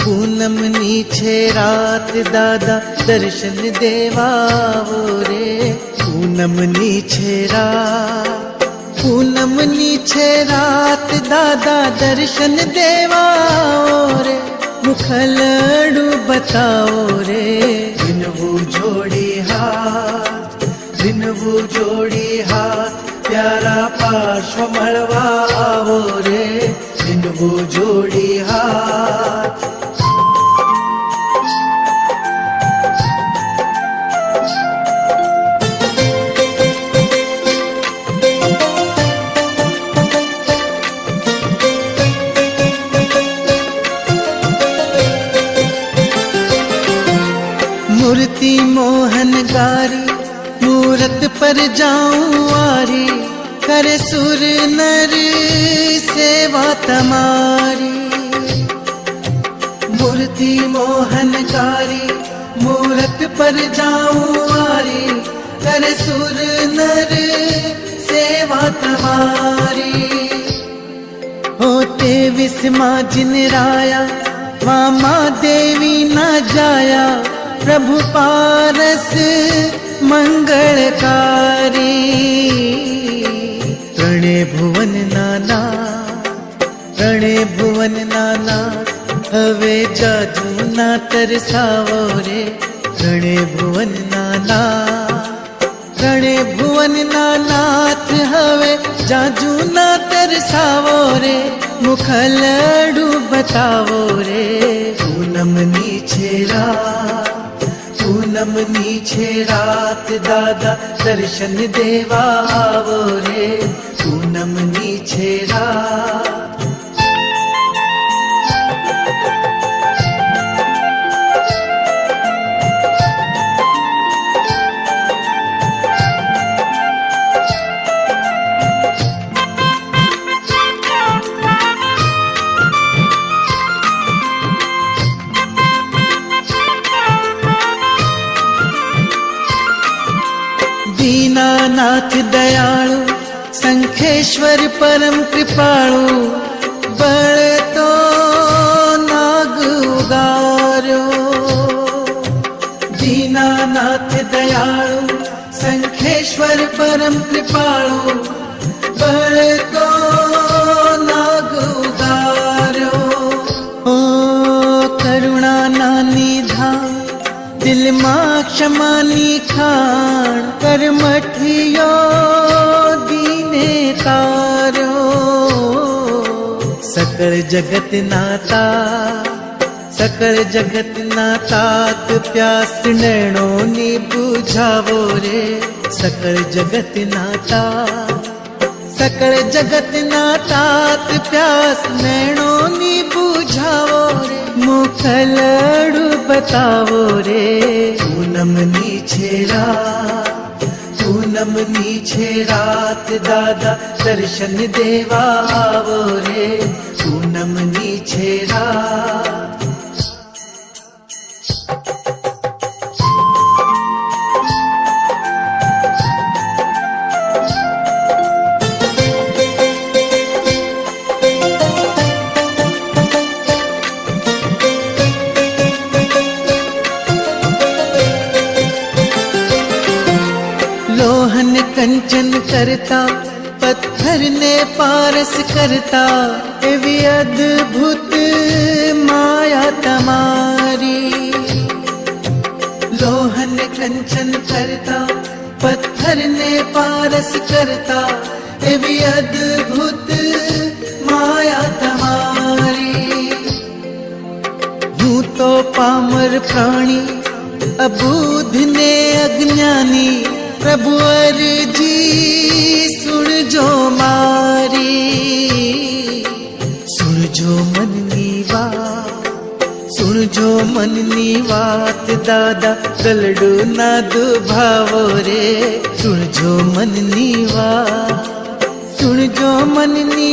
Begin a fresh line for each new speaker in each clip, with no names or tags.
પૂનમની છે રાત દાદા દર્શન દેવાવો રે. પૂનમની છે રાત દાદા દર્શન દેવાવો રે. મુખલડું બતાવો રે. વિનવું જોડી હાથ પ્યારા પાર્શ્વ મળવા આવો રે. વિનવું જોડી હાથ. मूर्ति मोहन गारी मूरत पर जाऊं आरी. करे सुर नर सेवा तमारी. मूर्ति मोहन गारी मूरत पर जाऊं आरी. करे सुर नर सेवा तमारी. होते विस्मा जिन राया मामा देवी ना जाया. प्रभु पारस मंगलकारी. त्रणे भुवन नाना हवे जादू ना तरसावो रे. त्रणे भुवन नानाथ हवे जादू ना तरसावो रे. मुखलडू बतावो रे. पूनमनी છે રાત દાદા દર્શન દેવા આવો રે. પૂનમની છે રાત. दीनानाथ दयाळु संखेश्वर परम कृपाळु. बळ तो नाग उगार्यो. दीनानाथ दयाळु संखेश्वर परम कृपाळु. बळ तो नाग उगार्यो. ओ करुणा निधान दिल मां क्षमानी खाण. कर्मठियो दीने तार्यो. सकल जगत नातात प्यास नैणो नी बुझावो रे. सकल जगत नातात प्यास नैणो नी बुझावो रे. मुखलडू बतावो रे. पूनमनी છે રાત દાદા દર્શન દેવા આવો રે. પૂનમની છે રાત. लोहन कंचन करता पत्थर ने पारस करता. एवी अद्भुत माया तमारी. लोहन कंचन करता पत्थर ने पारस करता. एवी अद्भुत माया तमारी. हूँ तो पामर प्राणी अबूध ने अज्ञानी. प्रभु अर्जी सुनजो मारी. सुनजो मननी बात दादा गलडू ना दुभावो रे. सुनजो मननी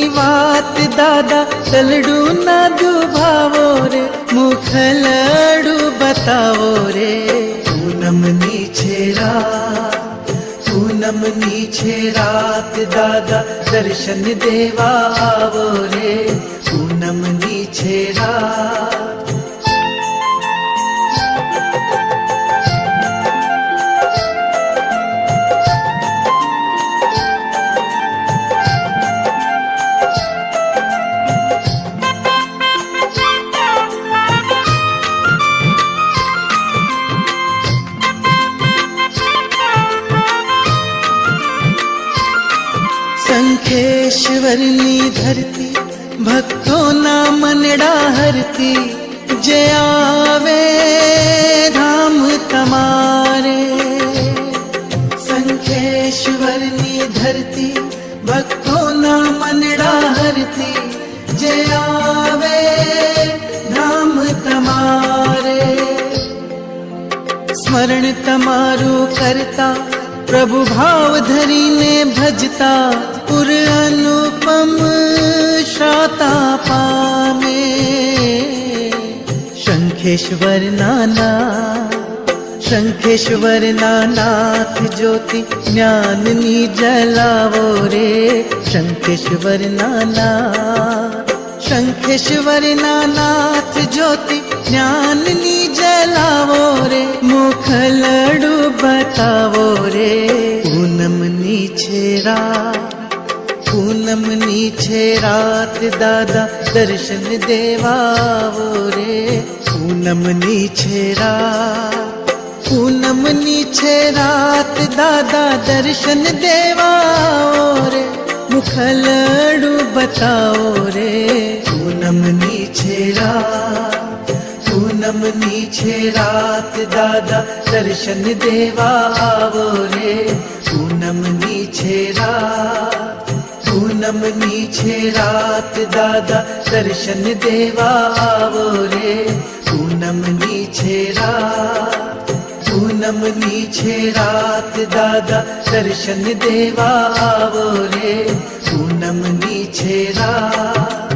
बात दादा गलडू ना दुभावो रे. मुखलडू बतावो रे. पूनमनी છે રાત. પૂનમની છે રાત દાદા દર્શન દેવા આવો રે પૂનમની છે રાત શંખેશ્વરની ધરતી ભક્તોના મનડા હરતી જે આવે ધામ તમારે શંખેશ્વરની ધરતી ભક્તોના મનડા હરતી જે આવે ધામ તમારે સ્મરણ તમારું કરતા પ્રભુ ભાવ ધરીને ભજતા પુર અનુપમ શાતા પામે શંખેશ્વર નાથ જ્યોતિ જ્ઞાનની જલાવો રે શંખેશ્વર નાથ જ્યોતિ જ્ઞાનની જલાવો રે મુખલડું બતાવો રે પૂનમની છે રાત દાદા દર્શન દેવાવો રે પૂનમની છે રાત દાદા દર્શન દેવાવો રે મુખલડું બતાવો રે પૂનમની છે રાત દાદા દર્શન દેવા આવો રે પૂનમની છે રાત દાદા દર્શન દેવા આવો રે પૂનમની છે રાત દાદા દર્શન દેવા આવો રે પૂનમની છે રાત